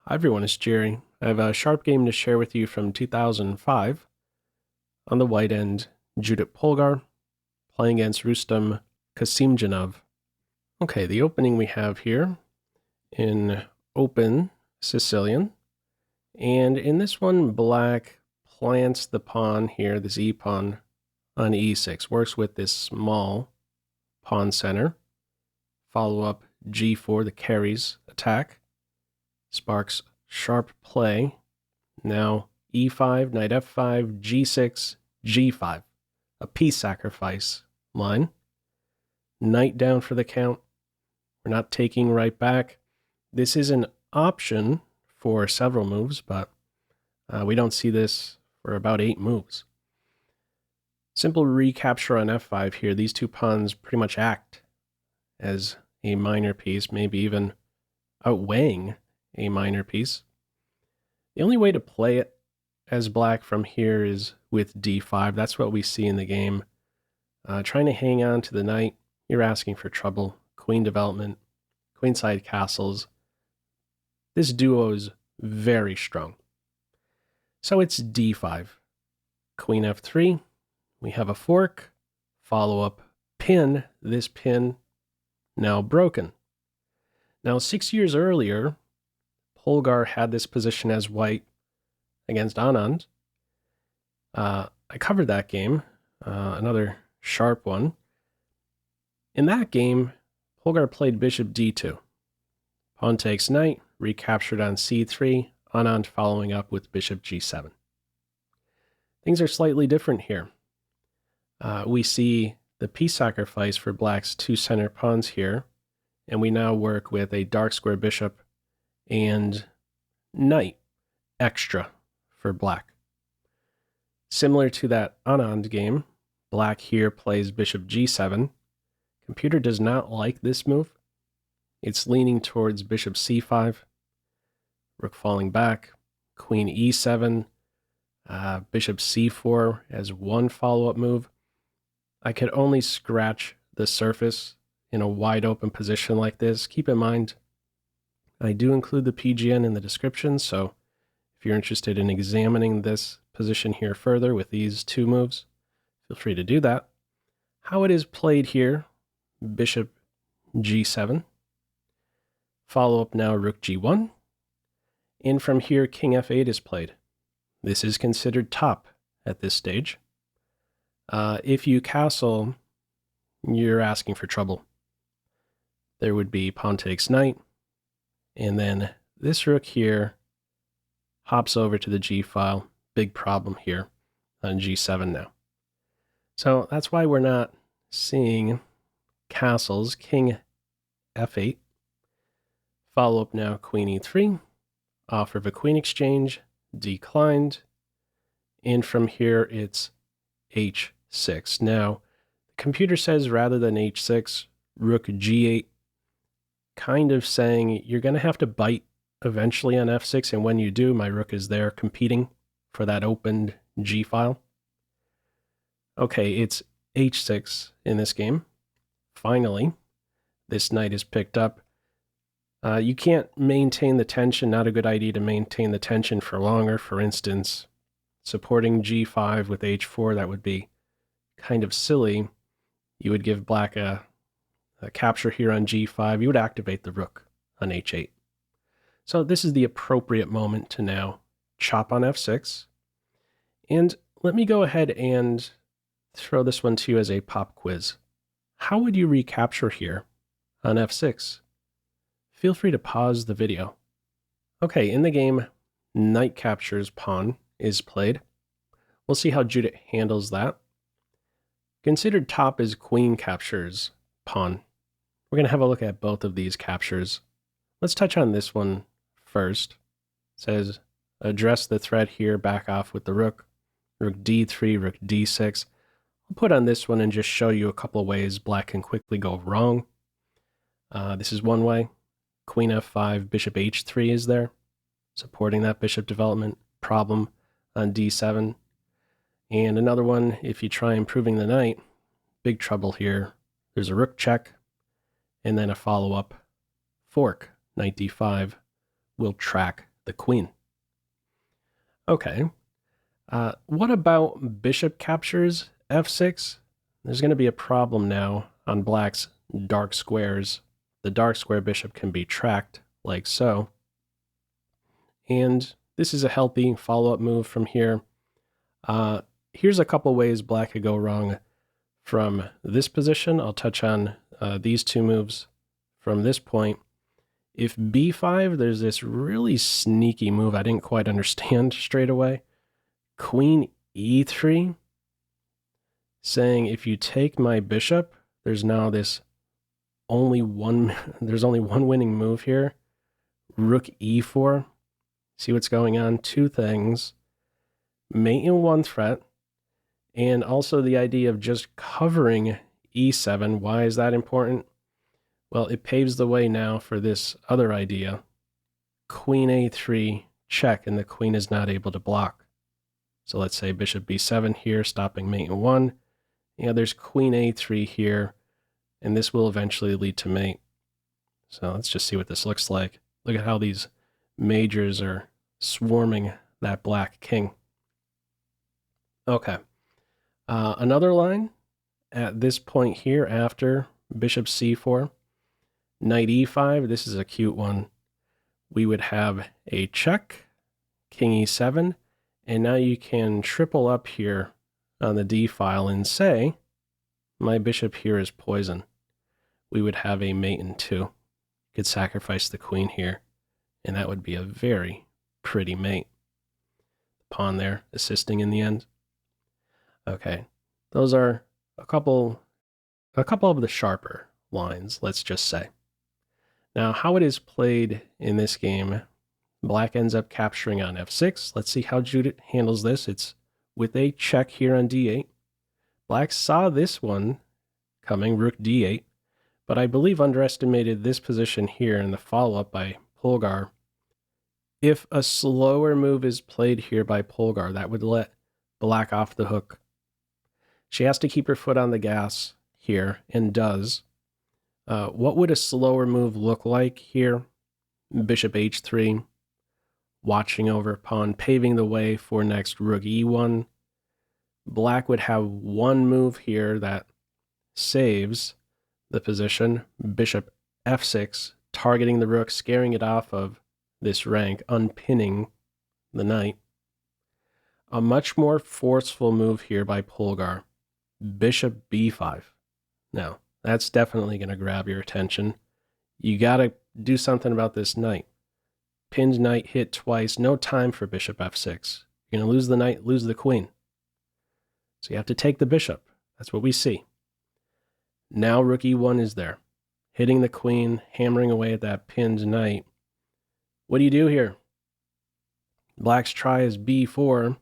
Hi everyone, it's Jerry. I have a sharp game to share with you from 2005. On the white end, Judit Polgar, playing against Rustam Kasimdzhanov. Okay, the opening we have here in open Sicilian. And in this one, black plants the pawn here, this e-pawn, on e6. Works with this small pawn center. Follow up g4, the Keres Attack. Sparks sharp play. Now e5, knight f5, g6, g5. A piece sacrifice line. Knight down for the count. We're not taking right back. This is an option for several moves, but we don't see this for about 8 moves. Simple recapture on f5 here. These two pawns pretty much act as a minor piece, maybe even outweighing a minor piece. The only way to play it as black from here is with d5. That's what we see in the game. Trying to hang on to the knight, you're asking for trouble. Queen development, queenside castles. This duo is very strong. So it's d5. Queen f3. We have a fork. Follow up pin. This pin now broken. Now 6 years earlier, Polgar had this position as white against Anand. I covered that game, another sharp one. In that game, Polgar played bishop d2. Pawn takes knight, recaptured on c3, Anand following up with bishop g7. Things are slightly different here. We see the piece sacrifice for black's two center pawns here, and we now work with a dark square bishop and knight extra for black. Similar to that Anand game, black here plays bishop g7. Computer does not like this move. It's leaning towards bishop c5, rook falling back, queen e7, bishop c4 as one follow-up move. I could only scratch the surface in a wide open position like this. Keep in mind, I do include the PGN in the description, so if you're interested in examining this position here further with these two moves, feel free to do that. How it is played here, bishop g7. Follow up now rook g1. And from here, king f8 is played. This is considered top at this stage. If you castle, you're asking for trouble. There would be pawn takes knight, and then this rook here hops over to the g file. Big problem here on g7 now. So that's why we're not seeing castles. King f8. Follow up now queen e3. Offer of a queen exchange. Declined. And from here it's h6. Now, the computer says rather than h6, rook g8, kind of saying you're going to have to bite eventually on f6, and when you do, my rook is there competing for that opened g file. Okay, it's h6 in this game. Finally, this knight is picked up. You can't maintain the tension, not a good idea to maintain the tension for longer. For instance, supporting g5 with h4, that would be kind of silly. You would give black a capture here on g5. You would activate the rook on h8. So this is the appropriate moment to now chop on f6. And let me go ahead and throw this one to you as a pop quiz. How would you recapture here on f6? Feel free to pause the video. Okay, in the game, knight captures pawn is played. We'll see how Judit handles that. Considered top is queen captures pawn. We're going to have a look at both of these captures. Let's touch on this one first. It says, address the threat here, back off with the rook. Rook d3, rook d6. I'll put on this one and just show you a couple of ways black can quickly go wrong. This is one way. Queen f5, bishop h3 is there, supporting that bishop development problem on d7. And another one, if you try improving the knight, big trouble here. There's a rook check, and then a follow-up fork. Knight d5 will track the queen. Okay. What about bishop captures f6? There's going to be a problem now on black's dark squares. The dark square bishop can be tracked like so. And this is a healthy follow-up move from here. Here's a couple ways black could go wrong from this position. I'll touch on these two moves from this point. If b5, there's this really sneaky move I didn't quite understand straight away. Queen e3, saying if you take my bishop, there's now this there's only one winning move here. Rook e4. See what's going on? Two things. Mate in one threat, and also the idea of just covering e7. Why is that important? Well, it paves the way now for this other idea. Queen a3 check, and the queen is not able to block. So let's say bishop b7 here, stopping mate in one. Yeah, there's queen a3 here, and this will eventually lead to mate. So let's just see what this looks like. Look at how these majors are swarming that black king. Okay. Another line at this point here after bishop c4, knight e5, this is a cute one. We would have a check, king e7, and now you can triple up here on the d file and say, my bishop here is poison. We would have a mate in two. Could sacrifice the queen here, and that would be a very pretty mate. The pawn there assisting in the end. Okay, those are a couple of the sharper lines, let's just say. Now, how it is played in this game, black ends up capturing on f6. Let's see how Judit handles this. It's with a check here on d8. Black saw this one coming, rook d8, but I believe underestimated this position here in the follow-up by Polgar. If a slower move is played here by Polgar, that would let black off the hook. She has to keep her foot on the gas here, and does. What would a slower move look like here? Bishop h3, watching over pawn, paving the way for next rook e1. Black would have one move here that saves the position. Bishop f6, targeting the rook, scaring it off of this rank, unpinning the knight. A much more forceful move here by Polgar. Bishop b5. Now, that's definitely going to grab your attention. You got to do something about this knight. Pinned knight hit twice. No time for bishop f6. You're going to lose the knight, lose the queen. So you have to take the bishop. That's what we see. Now rook e1 is there, hitting the queen, hammering away at that pinned knight. What do you do here? Black's try is b4.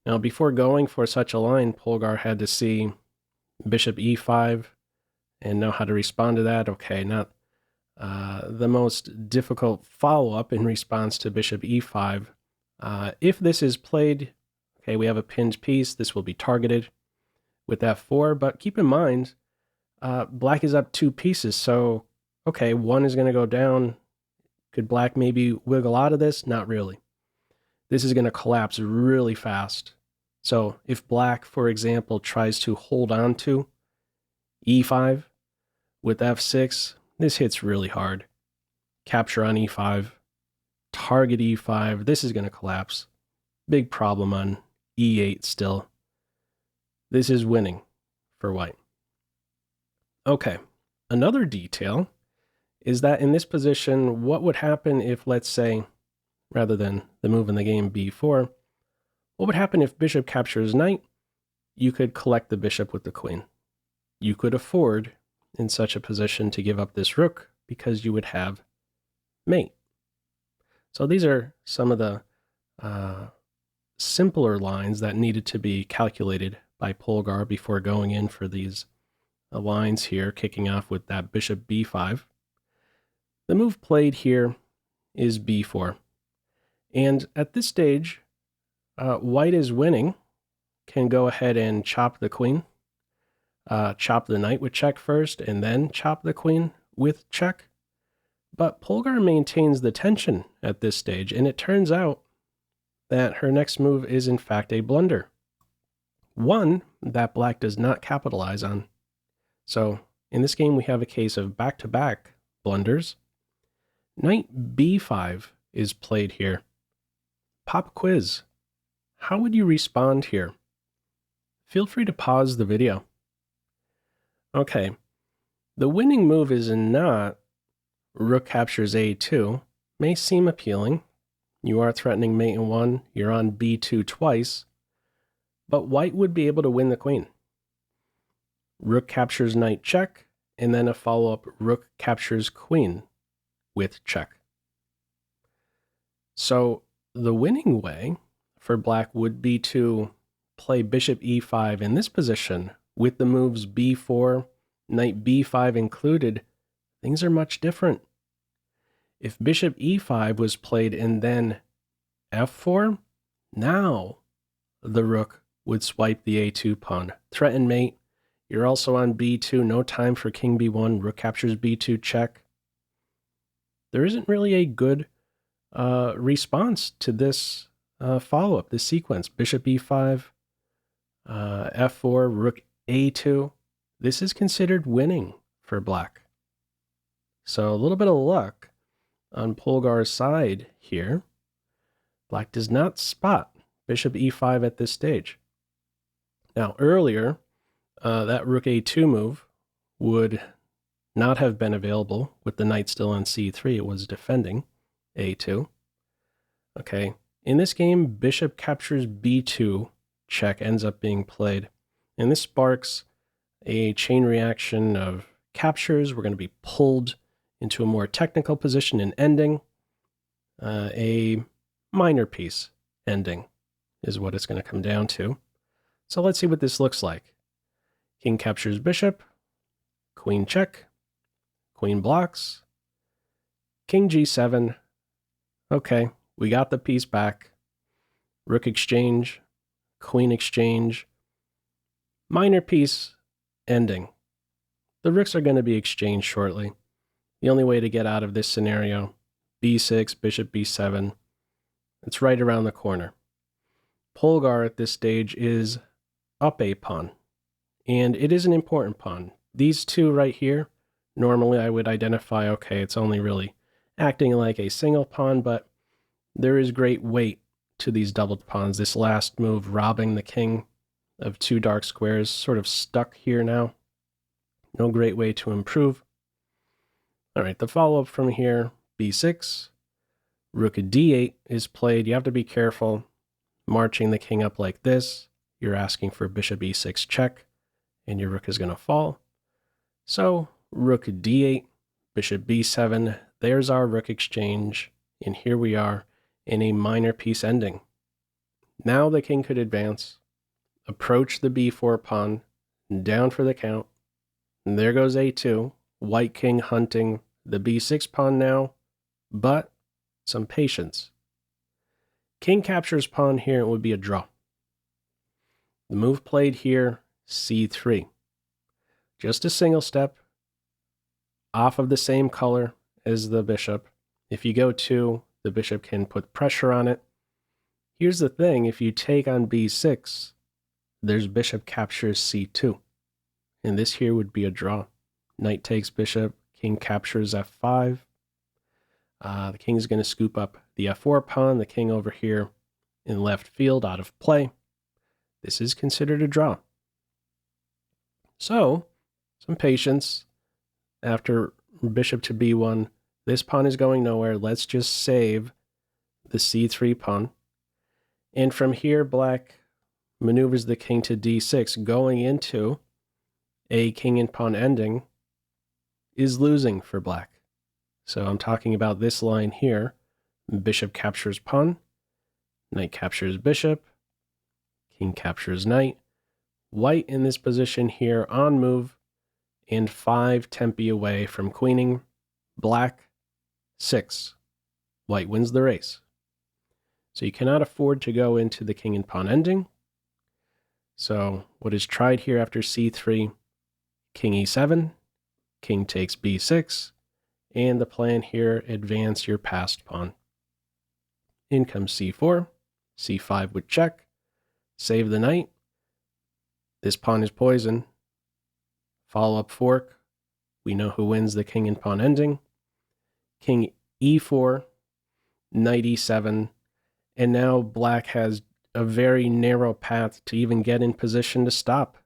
Now, before going for such a line, Polgar had to see bishop e5 and know how to respond to that. Okay, not the most difficult follow-up in response to bishop e5. If this is played, okay, we have a pinned piece. This will be targeted with f4, but keep in mind, black is up two pieces, so, okay, one is going to go down. Could black maybe wiggle out of this? Not really. This is going to collapse really fast. So if black, for example, tries to hold on to e5 with f6, this hits really hard. Capture on e5, target e5, this is going to collapse. Big problem on e8 still. This is winning for white. Okay, another detail is that in this position, what would happen if, let's say, rather than the move in the game b4, what would happen if bishop captures knight? You could collect the bishop with the queen. You could afford, in such a position, to give up this rook because you would have mate. So these are some of the simpler lines that needed to be calculated by Polgar before going in for these lines here, kicking off with that bishop b5. The move played here is b4. And at this stage, white is winning, can go ahead and chop the queen, chop the knight with check first, and then chop the queen with check. But Polgar maintains the tension at this stage, and it turns out that her next move is in fact a blunder. One that black does not capitalize on. So in this game we have a case of back-to-back blunders. Knight b5 is played here. Pop quiz. How would you respond here? Feel free to pause the video. Okay, the winning move is not rook captures a2. May seem appealing. You are threatening mate in one, you're on b2 twice, but white would be able to win the queen. Rook captures knight check, and then a follow-up rook captures queen with check. So the winning way for black would be to play bishop e5 in this position with the moves b4, knight b5 included. Things are much different. If bishop e5 was played and then f4, now the rook would swipe the a2 pawn. Threaten mate. You're also on b2. No time for king b1. Rook captures b2 check. There isn't really a good response to this follow-up, this sequence. Bishop e5, f4, rook a2. This is considered winning for black. So a little bit of luck on Polgar's side here. Black does not spot bishop e5 at this stage. Now earlier, that rook a2 move would not have been available with the knight still on c3. It was defending a2. Okay, in this game, bishop captures b2 check ends up being played. And this sparks a chain reaction of captures. We're going to be pulled into a more technical position in ending. A minor piece ending is what it's going to come down to. So let's see what this looks like. King captures bishop, queen check, queen blocks, king g7. Okay, we got the piece back. Rook exchange, queen exchange, minor piece ending. The rooks are going to be exchanged shortly. The only way to get out of this scenario, b6, bishop b7, it's right around the corner. Polgar at this stage is up a pawn, and it is an important pawn. These two right here, normally I would identify, okay, it's only really acting like a single pawn, but there is great weight to these doubled pawns. This last move, robbing the king of two dark squares, sort of stuck here now. No great way to improve. All right, the follow-up from here, b6, rook d8 is played. You have to be careful marching the king up like this. You're asking for bishop e6 check, and your rook is going to fall. So rook d8, bishop b7, there's our rook exchange, and here we are in a minor piece ending. Now the king could advance, approach the b4 pawn, down for the count, and there goes a2, white king hunting the b6 pawn now, but some patience. King captures pawn here, it would be a draw. The move played here, c3. Just a single step, off of the same color as the bishop. If you go 2, the bishop can put pressure on it. Here's the thing, if you take on b6, there's bishop captures c2. And this here would be a draw. Knight takes bishop, king captures f5. The king is going to scoop up the f4 pawn, the king over here in left field out of play. This is considered a draw. So, some patience. After bishop to b1, this pawn is going nowhere. Let's just save the c3 pawn. And from here, black maneuvers the king to d6, going into a king and pawn ending is losing for black. So I'm talking about this line here. Bishop captures pawn, knight captures bishop, king captures knight. White in this position here on move, and 5 tempi away from queening. Black, 6. White wins the race. So you cannot afford to go into the king and pawn ending. So what is tried here after c3, king e7, king takes b6, And the plan here, advance your passed pawn. In comes c4, c5 with check, save the knight. This pawn is poisoned. Follow up fork. We know who wins the king and pawn ending. King e4, knight e7, and now black has a very narrow path to even get in position to stop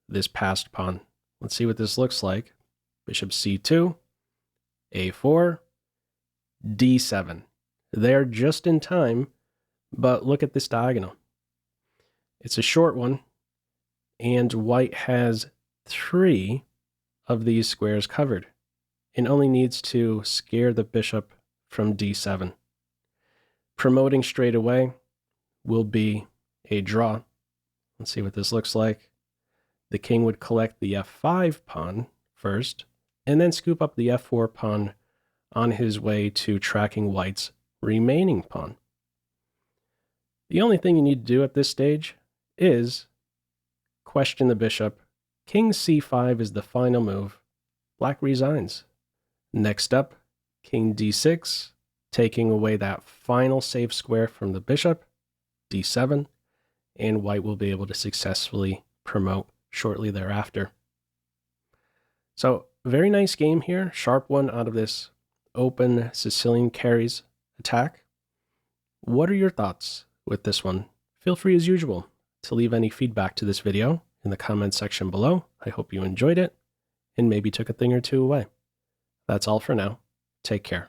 this passed pawn. Let's see what this looks like. Bishop c2, a4, d7. They're just in time, but look at this diagonal. It's a short one, and white has 3 of these squares covered and only needs to scare the bishop from d7. Promoting straight away will be a draw. Let's see what this looks like. The king would collect the f5 pawn first, and then scoop up the f4 pawn on his way to tracking white's remaining pawn. The only thing you need to do at this stage is question the bishop. King c5 is the final move. Black resigns. Next up, king d6, taking away that final safe square from the bishop, d7, and white will be able to successfully promote shortly thereafter. So, very nice game here. Sharp one out of this open Sicilian Keres Attack. What are your thoughts with this one? Feel free as usual to leave any feedback to this video in the comment section below. I hope you enjoyed it and maybe took a thing or two away. That's all for now. Take care.